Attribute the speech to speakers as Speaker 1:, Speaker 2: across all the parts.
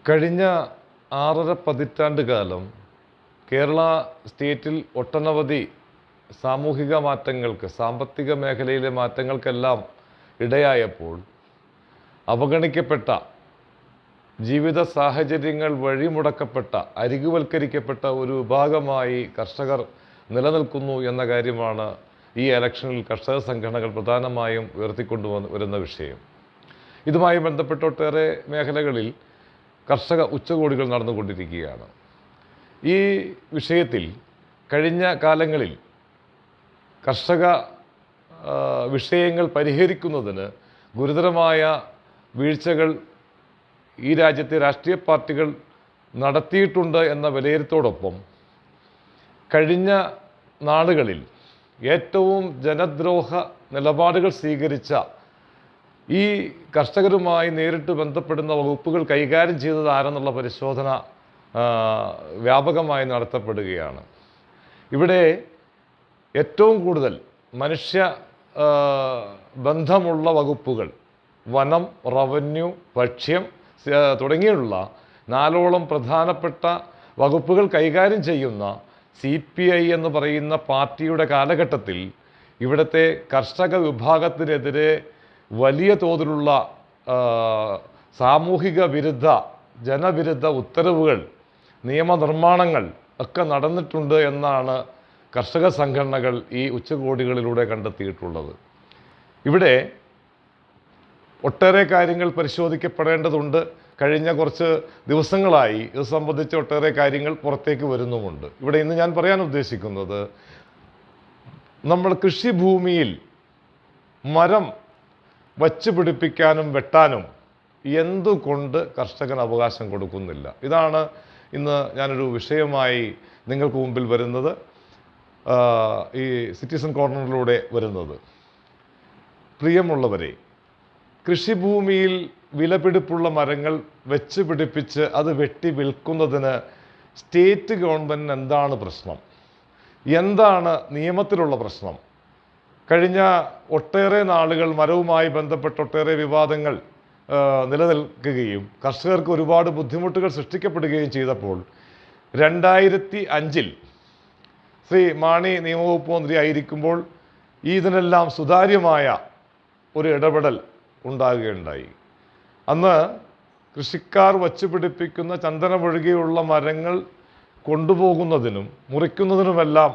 Speaker 1: കഴിഞ്ഞ 6.5 പതിറ്റാണ്ട് കാലം കേരള സ്റ്റേറ്റിൽ ഒട്ടനവധി സാമൂഹിക മാറ്റങ്ങൾക്ക്, സാമ്പത്തിക മേഖലയിലെ മാറ്റങ്ങൾക്കെല്ലാം ഇടയായപ്പോൾ അവഗണിക്കപ്പെട്ട, ജീവിത സാഹചര്യങ്ങൾ വഴിമുടക്കപ്പെട്ട, അരികുവൽക്കരിക്കപ്പെട്ട ഒരു വിഭാഗമായി കർഷകർ നിലനിൽക്കുന്നു എന്ന കാര്യമാണ് ഈ ഇലക്ഷനിൽ കർഷക സംഘടനകൾ പ്രധാനമായും വരുന്ന വിഷയം. ഇതുമായി ബന്ധപ്പെട്ട ഒട്ടേറെ മേഖലകളിൽ കർഷക ഉച്ചകോടികൾ നടന്നുകൊണ്ടിരിക്കുകയാണ്. ഈ വിഷയത്തിൽ കഴിഞ്ഞ കാലങ്ങളിൽ കർഷക വിഷയങ്ങൾ പരിഹരിക്കുന്നതിന് ഗുരുതരമായ വീഴ്ചകൾ ഈ രാജ്യത്തെ രാഷ്ട്രീയ പാർട്ടികൾ നടത്തിയിട്ടുണ്ട് എന്ന വിലയിരുത്തോടൊപ്പം കഴിഞ്ഞ നാളുകളിൽ ഏറ്റവും ജനദ്രോഹ നിലപാടുകൾ സ്വീകരിച്ച ഈ കർഷകരുമായി നേരിട്ട് ബന്ധപ്പെടുന്ന വകുപ്പുകൾ കൈകാര്യം ചെയ്തത് ആരെന്നുള്ള പരിശോധന വ്യാപകമായി നടത്തപ്പെടുകയാണ്. ഇവിടെ ഏറ്റവും കൂടുതൽ മനുഷ്യ ബന്ധമുള്ള വകുപ്പുകൾ വനം, റവന്യൂ, ഭക്ഷ്യം തുടങ്ങിയുള്ള 4ഓളം പ്രധാനപ്പെട്ട വകുപ്പുകൾ കൈകാര്യം ചെയ്യുന്ന CPI എന്ന് പറയുന്ന പാർട്ടിയുടെ കാലഘട്ടത്തിൽ ഇവിടുത്തെ കർഷക വിഭാഗത്തിനെതിരെ വലിയ തോതിലുള്ള സാമൂഹിക വിരുദ്ധ, ജനവിരുദ്ധ ഉത്തരവുകൾ, നിയമനിർമ്മാണങ്ങൾ ഒക്കെ നടന്നിട്ടുണ്ട് എന്നാണ് കർഷക സംഘടനകൾ ഈ ഉച്ചകോടികളിലൂടെ കണ്ടെത്തിയിട്ടുള്ളത്. ഇവിടെ ഒട്ടേറെ കാര്യങ്ങൾ പരിശോധിക്കപ്പെടേണ്ടതുണ്ട്. കഴിഞ്ഞ കുറച്ച് ദിവസങ്ങളായി ഇത് സംബന്ധിച്ച് ഒട്ടേറെ കാര്യങ്ങൾ പുറത്തേക്ക് വരുന്നുമുണ്ട്. ഇവിടെ ഇന്ന് ഞാൻ പറയാൻ ഉദ്ദേശിക്കുന്നത്, നമ്മൾ കൃഷിഭൂമിയിൽ മരം വച്ച് പിടിപ്പിക്കാനും വെട്ടാനും എന്തുകൊണ്ട് കർഷകന് അവകാശം കൊടുക്കുന്നില്ല? ഇതാണ് ഇന്ന് ഞാനൊരു വിഷയമായി നിങ്ങൾക്ക് മുമ്പിൽ വരുന്നത്, ഈ സിറ്റിസൺ കോർണറിലൂടെ വരുന്നത്. പ്രിയമുള്ളവരെ, കൃഷിഭൂമിയിൽ വിലപിടിപ്പുള്ള മരങ്ങൾ വെച്ച് പിടിപ്പിച്ച് അത് വെട്ടി വിൽക്കുന്നതിന് സ്റ്റേറ്റ് ഗവൺമെൻറ്റിന് എന്താണ് പ്രശ്നം? എന്താണ് നിയമത്തിലുള്ള പ്രശ്നം? കഴിഞ്ഞ ഒട്ടേറെ നാളുകൾ മരവുമായി ബന്ധപ്പെട്ട ഒട്ടേറെ വിവാദങ്ങൾ നിലനിൽക്കുകയും കർഷകർക്ക് ഒരുപാട് ബുദ്ധിമുട്ടുകൾ സൃഷ്ടിക്കപ്പെടുകയും ചെയ്തപ്പോൾ 2005 ശ്രീ മാണി നിയമവകുപ്പ് മന്ത്രി ആയിരിക്കുമ്പോൾ ഇതിനെല്ലാം സുതാര്യമായ ഒരു ഇടപെടൽ ഉണ്ടാകുകയുണ്ടായി. അന്ന് കൃഷിക്കാർ വച്ച് പിടിപ്പിക്കുന്ന ചന്ദനമൊഴികെയുള്ള മരങ്ങൾ കൊണ്ടുപോകുന്നതിനും മുറിക്കുന്നതിനുമെല്ലാം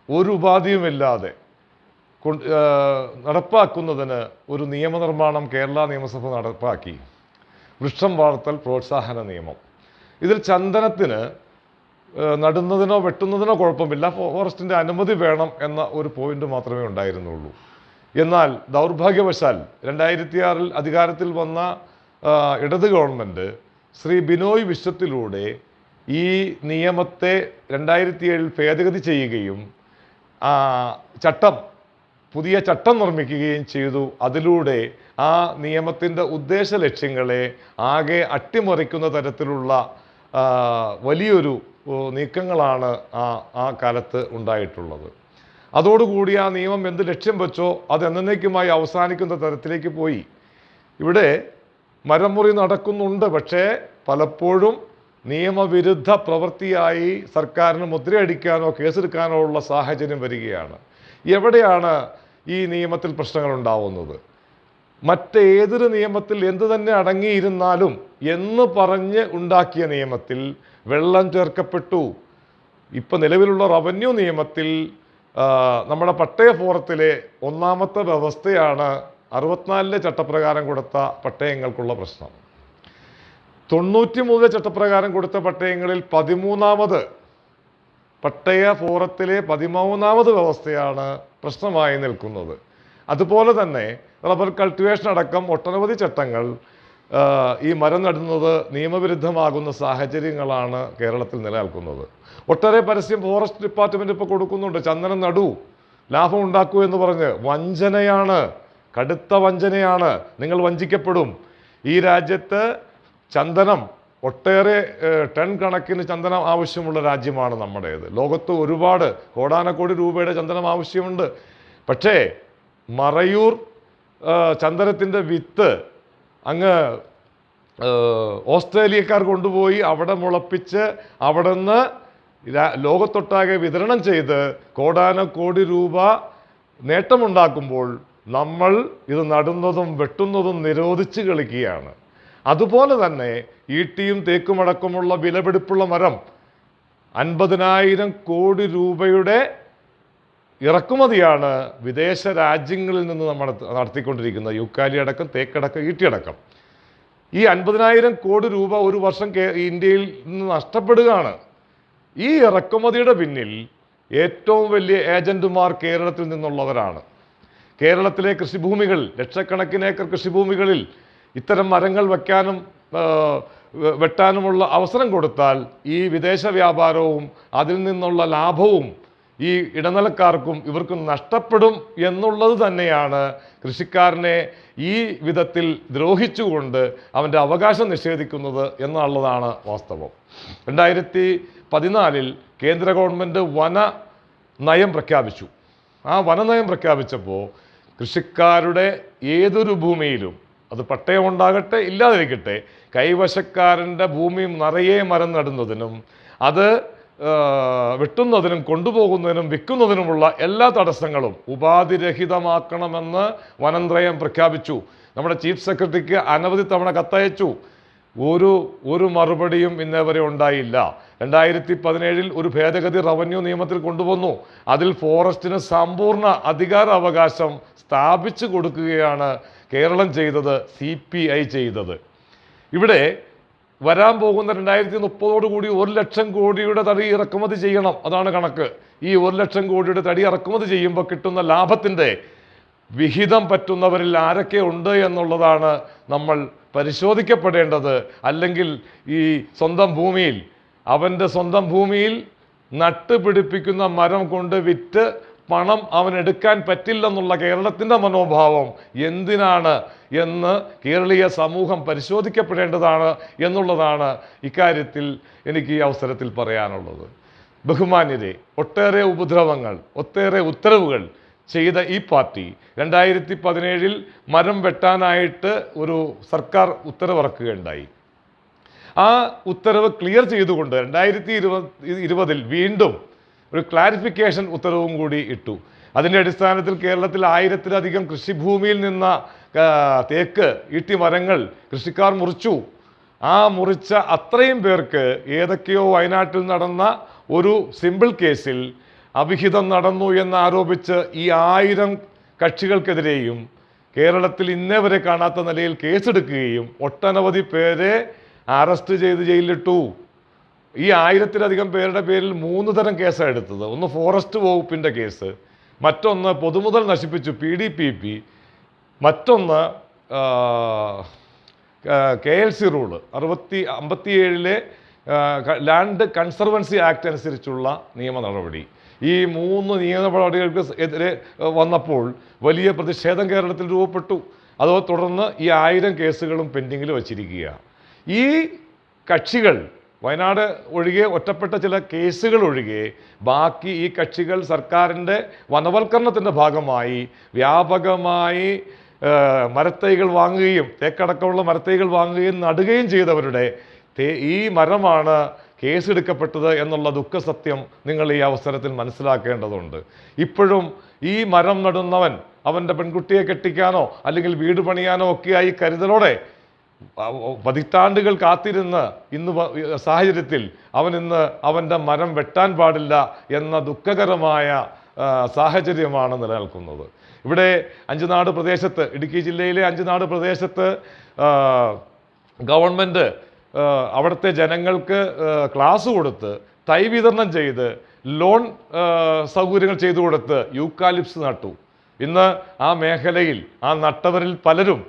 Speaker 1: ഒരു ഉപാധിയുമില്ലാതെ നടപ്പാക്കുന്നതിന് ഒരു നിയമനിർമ്മാണം കേരള നിയമസഭ നടപ്പാക്കി. വൃക്ഷം വളർത്തൽ പ്രോത്സാഹന നിയമം. ഇതിൽ ചന്ദനത്തിന് നടുന്നതിനോ വെട്ടുന്നതിനോ കുഴപ്പമില്ല, ഫോറസ്റ്റിൻ്റെ അനുമതി വേണം എന്ന ഒരു പോയിന്റ് മാത്രമേ ഉണ്ടായിരുന്നുള്ളൂ. എന്നാൽ ദൗർഭാഗ്യവശാൽ 2006 അധികാരത്തിൽ വന്ന ഇടത് ഗവൺമെൻറ് ശ്രീ ബിനോയ് വിശ്വത്തിലൂടെ ഈ നിയമത്തെ 2007 ഭേദഗതി ചെയ്യുകയും പുതിയ ചട്ടം നിർമ്മിക്കുകയും ചെയ്തു. അതിലൂടെ ആ നിയമത്തിൻ്റെ ഉദ്ദേശ ലക്ഷ്യങ്ങളെ ആകെ അട്ടിമറിക്കുന്ന തരത്തിലുള്ള വലിയൊരു നീക്കങ്ങളാണ് ആ കാലത്ത് ഉണ്ടായിട്ടുള്ളത്. അതോടുകൂടി ആ നിയമം എന്ത് ലക്ഷ്യം വെച്ചോ അത് എന്നേക്കുമായി അവസാനിക്കുന്ന തരത്തിലേക്ക് പോയി. ഇവിടെ മരമുറി നടക്കുന്നുണ്ട്, പക്ഷേ പലപ്പോഴും നിയമവിരുദ്ധ പ്രവൃത്തിയായി സർക്കാരിന് മുദ്രയടിക്കാനോ കേസെടുക്കാനോ ഉള്ള സാഹചര്യം വരികയാണ്. എവിടെയാണ് ഈ നിയമത്തിൽ പ്രശ്നങ്ങൾ ഉണ്ടാവുന്നത്? മറ്റേതൊരു നിയമത്തിൽ എന്തു തന്നെ അടങ്ങിയിരുന്നാലും എന്ന് പറഞ്ഞ് ഉണ്ടാക്കിയ നിയമത്തിൽ വെള്ളം ചേർക്കപ്പെട്ടു. ഇപ്പം നിലവിലുള്ള റവന്യൂ നിയമത്തിൽ നമ്മുടെ പട്ടയ ഫോറത്തിലെ 1ാമത്തെ വ്യവസ്ഥയാണ് 64 ചട്ടപ്രകാരം കൊടുത്ത പട്ടയങ്ങൾക്കുള്ള പ്രശ്നം. 93 ചട്ടപ്രകാരം കൊടുത്ത പട്ടയങ്ങളിൽ 13ാമത് പട്ടയ ഫോറത്തിലെ 13ാമത് വ്യവസ്ഥയാണ് പ്രശ്നമായി നിൽക്കുന്നത്. അതുപോലെ തന്നെ റബ്ബർ കൾട്ടിവേഷൻ അടക്കം ഒട്ടനവധി ചട്ടങ്ങൾ ഈ മരം നടുന്നത് നിയമവിരുദ്ധമാകുന്ന സാഹചര്യങ്ങളാണ് കേരളത്തിൽ നിലനിൽക്കുന്നത്. ഒട്ടേറെ പരസ്യം ഫോറസ്റ്റ് ഡിപ്പാർട്ട്മെൻറ്റ് ഇപ്പോൾ കൊടുക്കുന്നുണ്ട്. ചന്ദനം നടൂ, ലാഭം ഉണ്ടാക്കൂ എന്ന് പറഞ്ഞ്. വഞ്ചനയാണ്. കടുത്ത വഞ്ചനയാണ്. നിങ്ങൾ വഞ്ചിക്കപ്പെടും. ഈ രാജ്യത്ത് ചന്ദനം ഒട്ടേറെ ടൺ കണക്കിന് ചന്ദനം ആവശ്യമുള്ള രാജ്യമാണ് നമ്മുടേത്. ലോകത്ത് ഒരുപാട് കോടാനക്കോടി രൂപയുടെ ചന്ദനം ആവശ്യമുണ്ട്. പക്ഷേ മറയൂർ ചന്ദനത്തിൻ്റെ വിത്ത് അങ്ങ് ഓസ്ട്രേലിയക്കാർ കൊണ്ടുപോയി അവിടെ മുളപ്പിച്ച് അവിടെ നിന്ന് ലോകത്തൊട്ടാകെ വിതരണം ചെയ്ത് കോടാനക്കോടി രൂപ നേട്ടമുണ്ടാക്കുമ്പോൾ നമ്മൾ ഇത് നടുന്നതും വെട്ടുന്നതും നിരോധിച്ച് കളിക്കുകയാണ്. അതുപോലെ തന്നെ ഈട്ടിയും തേക്കുമടക്കമുള്ള വിലപിടിപ്പുള്ള മരം 50,000 കോടി രൂപയുടെ ഇറക്കുമതിയാണ് വിദേശ രാജ്യങ്ങളിൽ നിന്ന് നമ്മൾ നടത്തിക്കൊണ്ടിരിക്കുന്നത്. യൂക്കാലി അടക്കം, തേക്കടക്കം, ഈട്ടിയടക്കം. ഈ 50,000 കോടി രൂപ ഒരു വർഷം ഇന്ത്യയിൽ നിന്ന് നഷ്ടപ്പെടുകയാണ്. ഈ ഇറക്കുമതിയുടെ പിന്നിൽ ഏറ്റവും വലിയ ഏജന്റുമാർ കേരളത്തിൽ നിന്നുള്ളവരാണ്. കേരളത്തിലെ കൃഷിഭൂമികൾ, ലക്ഷക്കണക്കിന് ഏക്കർ കൃഷിഭൂമികളിൽ ഇത്തരം മരങ്ങൾ വയ്ക്കാനും വെട്ടാനുമുള്ള അവസരം കൊടുത്താൽ ഈ വിദേശ വ്യാപാരവും അതിൽ നിന്നുള്ള ലാഭവും ഈ ഇടനിലക്കാർക്കും ഇവർക്കും നഷ്ടപ്പെടും എന്നുള്ളത് തന്നെയാണ് കൃഷിക്കാരനെ ഈ വിധത്തിൽ ദ്രോഹിച്ചുകൊണ്ട് അവൻ്റെ അവകാശം നിഷേധിക്കുന്നത് എന്നുള്ളതാണ് വാസ്തവം. 2014 കേന്ദ്ര ഗവൺമെൻറ് വന നയം പ്രഖ്യാപിച്ചു. ആ വനനയം പ്രഖ്യാപിച്ചപ്പോൾ കൃഷിക്കാരുടെ ഏതൊരു ഭൂമിയിലും, അത് പട്ടയമുണ്ടാകട്ടെ ഇല്ലാതിരിക്കട്ടെ, കൈവശക്കാരൻ്റെ ഭൂമി നിറയെ മരം നടുന്നതിനും അത് വെട്ടുന്നതിനും കൊണ്ടുപോകുന്നതിനും വിൽക്കുന്നതിനുമുള്ള എല്ലാ തടസ്സങ്ങളും ഉപാധിരഹിതമാക്കണമെന്ന് വനനയം പ്രഖ്യാപിച്ചു. നമ്മുടെ ചീഫ് സെക്രട്ടറിക്ക് അനവധി തവണ കത്തയച്ചു. ഒരു മറുപടിയും ഇന്നേ വരെ ഉണ്ടായില്ല. 2017 ഒരു ഭേദഗതി റവന്യൂ നിയമത്തിൽ കൊണ്ടുവന്നു. അതിൽ ഫോറസ്റ്റിന് സമ്പൂർണ്ണ അധികാരാവകാശം സ്ഥാപിച്ചു കൊടുക്കുകയാണ് കേരളം ചെയ്തത്, CPI ചെയ്തത്. ഇവിടെ വരാൻ പോകുന്ന 2030 1 ലക്ഷം കോടിയുടെ തടി ഇറക്കുമതി ചെയ്യണം. അതാണ് കണക്ക്. ഈ 1 ലക്ഷം കോടിയുടെ തടി ഇറക്കുമതി ചെയ്യുമ്പോൾ കിട്ടുന്ന ലാഭത്തിൻ്റെ വിഹിതം പറ്റുന്നവരിൽ ആരൊക്കെ ഉണ്ട് എന്നുള്ളതാണ് നമ്മൾ പരിശോധിക്കപ്പെടേണ്ടത്. അല്ലെങ്കിൽ ഈ അവൻ്റെ സ്വന്തം ഭൂമിയിൽ നട്ടുപിടിപ്പിക്കുന്ന മരം കൊണ്ട് വിറ്റ് പണം അവനെടുക്കാൻ പറ്റില്ലെന്നുള്ള കേരളത്തിൻ്റെ മനോഭാവം എന്തിനാണ് എന്ന് കേരളീയ സമൂഹം പരിശോധിക്കപ്പെടേണ്ടതാണ് എന്നുള്ളതാണ് ഇക്കാര്യത്തിൽ എനിക്ക് ഈ അവസരത്തിൽ പറയാനുള്ളത്. ബഹുമാന്യരെ, ഒട്ടേറെ ഉപദ്രവങ്ങൾ, ഒട്ടേറെ ഉത്തരവുകൾ ചെയ്ത ഈ പാർട്ടി 2017 മരം വെട്ടാനായിട്ട് ഒരു സർക്കാർ ഉത്തരവിറക്കുകയുണ്ടായി. ആ ഉത്തരവ് ക്ലിയർ ചെയ്തുകൊണ്ട് 2020 വീണ്ടും ഒരു ക്ലാരിഫിക്കേഷൻ ഉത്തരവും കൂടി ഇട്ടു. അതിൻ്റെ അടിസ്ഥാനത്തിൽ കേരളത്തിൽ 1000-ലധികം കൃഷിഭൂമിയിൽ നിന്ന തേക്ക്, ഈട്ടി മരങ്ങൾ കൃഷിക്കാർ മുറിച്ചു. ആ മുറിച്ച അത്രയും പേർക്ക് ഏതൊക്കെയോ വയനാട്ടിൽ നടന്ന ഒരു സിമ്പിൾ കേസിൽ അവിഹിതം നടന്നു എന്നാരോപിച്ച് ഈ 1000 കക്ഷികൾക്കെതിരെയും കേരളത്തിൽ ഇന്നേ വരെ കാണാത്ത നിലയിൽ കേസെടുക്കുകയും ഒട്ടനവധി പേരെ അറസ്റ്റ് ചെയ്ത് ജയിലിലിട്ടു. ഈ 1000-ലധികം പേരുടെ പേരിൽ 3 തരം കേസാണ് എടുത്തത്. ഒന്ന് ഫോറസ്റ്റ് വകുപ്പിൻ്റെ കേസ്, മറ്റൊന്ന് പൊതുമുതൽ നശിപ്പിച്ചു PDPP, മറ്റൊന്ന് KLC rule 57 land conservancy act അനുസരിച്ചുള്ള നിയമ നടപടി. ഈ 3 നിയമ നടപടികൾക്ക് എതിരെ വന്നപ്പോൾ വലിയ പ്രതിഷേധം കേരളത്തിൽ രൂപപ്പെട്ടു. അതോ തുടർന്ന് ഈ 1000 കേസുകളും പെൻഡിങ്ങിൽ വച്ചിരിക്കുക. ഈ കക്ഷികൾ, വയനാട് ഒഴികെ ഒറ്റപ്പെട്ട ചില കേസുകൾ ഒഴികെ ബാക്കി ഈ കക്ഷികൾ സർക്കാരിൻ്റെ വനവൽക്കരണത്തിൻ്റെ ഭാഗമായി വ്യാപകമായി മരത്തൈകൾ വാങ്ങുകയും തേക്കടക്കമുള്ള മരത്തൈകൾ വാങ്ങുകയും നടുകയും ചെയ്തവരുടെ ഈ മരമാണ് കേസെടുക്കപ്പെട്ടത് എന്നുള്ള ദുഃഖസത്യം നിങ്ങൾ ഈ അവസരത്തിൽ മനസ്സിലാക്കേണ്ടതുണ്ട്. ഇപ്പോഴും ഈ മരം നടുന്നവൻ അവൻ്റെ പെൺകുട്ടിയെ കെട്ടിക്കാനോ അല്ലെങ്കിൽ വീട് പണിയാനോ ഒക്കെയായി കരുതലോടെ പതിറ്റാണ്ടുകൾ കാത്തിരുന്ന് ഇന്ന് സാഹചര്യത്തിൽ ഇന്ന് അവൻ്റെ മരം വെട്ടാൻ പാടില്ല എന്ന ദുഃഖകരമായ സാഹചര്യമാണ് നിലനിൽക്കുന്നത്. ഇവിടെ അഞ്ചുനാട് പ്രദേശത്ത്, ഇടുക്കി ജില്ലയിലെ അഞ്ചുനാട് പ്രദേശത്ത് ഗവൺമെൻറ് അവിടുത്തെ ജനങ്ങൾക്ക് ക്ലാസ് കൊടുത്ത്, തൈ വിതരണം ചെയ്ത്, ലോൺ സൗകര്യങ്ങൾ ചെയ്തു കൊടുത്ത് യൂക്കാലിപ്സ് നട്ടു. ഇന്ന് ആ മേഖലയിൽ ആ നട്ടവരിൽ പലരും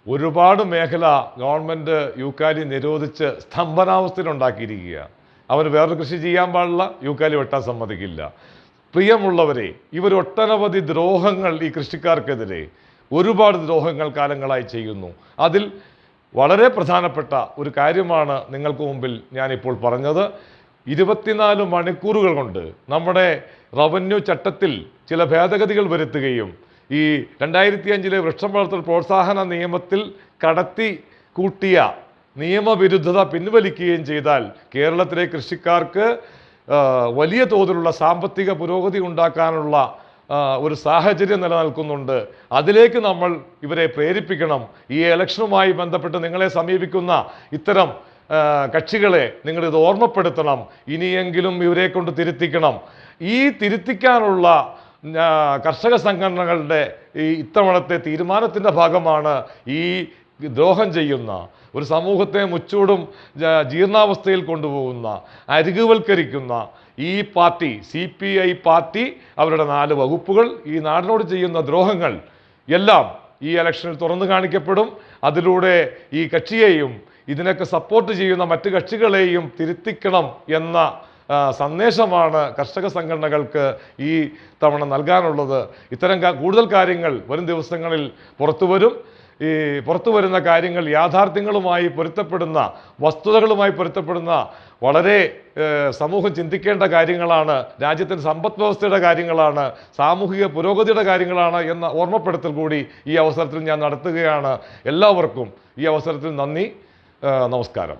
Speaker 1: ഒരുപാട് മേഖല ഗവൺമെൻറ് യൂക്കാലി നിരോധിച്ച് സ്തംഭനാവസ്ഥയിലുണ്ടാക്കിയിരിക്കുക. അവർ വേറൊരു കൃഷി ചെയ്യാൻ പാടില്ല, യൂക്കാലി വെട്ടാൻ സമ്മതിക്കില്ല. പ്രിയമുള്ളവരെ, ഇവരൊട്ടനവധി ദ്രോഹങ്ങൾ ഈ കൃഷിക്കാർക്കെതിരെ ഒരുപാട് ദ്രോഹങ്ങൾ കാലങ്ങളായി ചെയ്യുന്നു. അതിൽ വളരെ പ്രധാനപ്പെട്ട ഒരു കാര്യമാണ് നിങ്ങൾക്ക് മുമ്പിൽ ഞാനിപ്പോൾ പറഞ്ഞത്. 24 മണിക്കൂറുകൾ കൊണ്ട് നമ്മുടെ റവന്യൂ ചട്ടത്തിൽ ചില ഭേദഗതികൾ വരുത്തുകയും ഈ 2005 വൃക്ഷം വളർത്തൽ പ്രോത്സാഹന നിയമത്തിൽ കടത്തി കൂട്ടിയ നിയമവിരുദ്ധത പിൻവലിക്കുകയും ചെയ്താൽ കേരളത്തിലെ കൃഷിക്കാർക്ക് വലിയ തോതിലുള്ള സാമ്പത്തിക പുരോഗതി ഉണ്ടാക്കാനുള്ള ഒരു സാഹചര്യം നിലനിൽക്കുന്നുണ്ട്. അതിലേക്ക് നമ്മൾ ഇവരെ പ്രേരിപ്പിക്കണം. ഈ ഇലക്ഷനുമായി ബന്ധപ്പെട്ട് നിങ്ങളെ സമീപിക്കുന്ന ഇത്തരം കക്ഷികളെ നിങ്ങളിത് ഓർമ്മപ്പെടുത്തണം. ഇനിയെങ്കിലും ഇവരെ കൊണ്ട് തിരുത്തിക്കണം. ഈ തിരുത്തിക്കാനുള്ള കർഷക സംഘടനകളുടെ ഈ ഇത്തവണത്തെ തീരുമാനത്തിൻ്റെ ഭാഗമാണ് ഈ ദ്രോഹം ചെയ്യുന്ന, ഒരു സമൂഹത്തെ മുച്ചൂടും ജീർണാവസ്ഥയിൽ കൊണ്ടുപോകുന്ന, അരികുവൽക്കരിക്കുന്ന ഈ പാർട്ടി CPI പാർട്ടി അവരുടെ 4 വകുപ്പുകൾ ഈ നാടിനോട് ചെയ്യുന്ന ദ്രോഹങ്ങൾ എല്ലാം ഈ ഇലക്ഷനിൽ തുറന്നു കാണിക്കപ്പെടും. അതിലൂടെ ഈ കക്ഷിയെയും ഇതിനൊക്കെ സപ്പോർട്ട് ചെയ്യുന്ന മറ്റ് കക്ഷികളെയും തിരുത്തിക്കണം എന്ന സന്ദേശമാണ് കർഷക സംഘടനകൾക്ക് ഈ തവണ നൽകാനുള്ളത്. ഇത്തരം കൂടുതൽ കാര്യങ്ങൾ വരും ദിവസങ്ങളിൽ പുറത്തു വരും. ഈ പുറത്തു വരുന്ന കാര്യങ്ങൾ യാഥാർത്ഥ്യങ്ങളുമായി പൊരുത്തപ്പെടുന്ന, വസ്തുതകളുമായി പൊരുത്തപ്പെടുന്ന, വളരെ സമൂഹം ചിന്തിക്കേണ്ട കാര്യങ്ങളാണ്, രാജ്യത്തിൻ്റെ സമ്പദ് വ്യവസ്ഥയുടെ കാര്യങ്ങളാണ്, സാമൂഹിക പുരോഗതിയുടെ കാര്യങ്ങളാണ് എന്ന ഓർമ്മപ്പെടുത്തൽ കൂടി ഈ അവസരത്തിൽ ഞാൻ നടത്തുകയാണ്. എല്ലാവർക്കും ഈ അവസരത്തിൽ നന്ദി, നമസ്കാരം.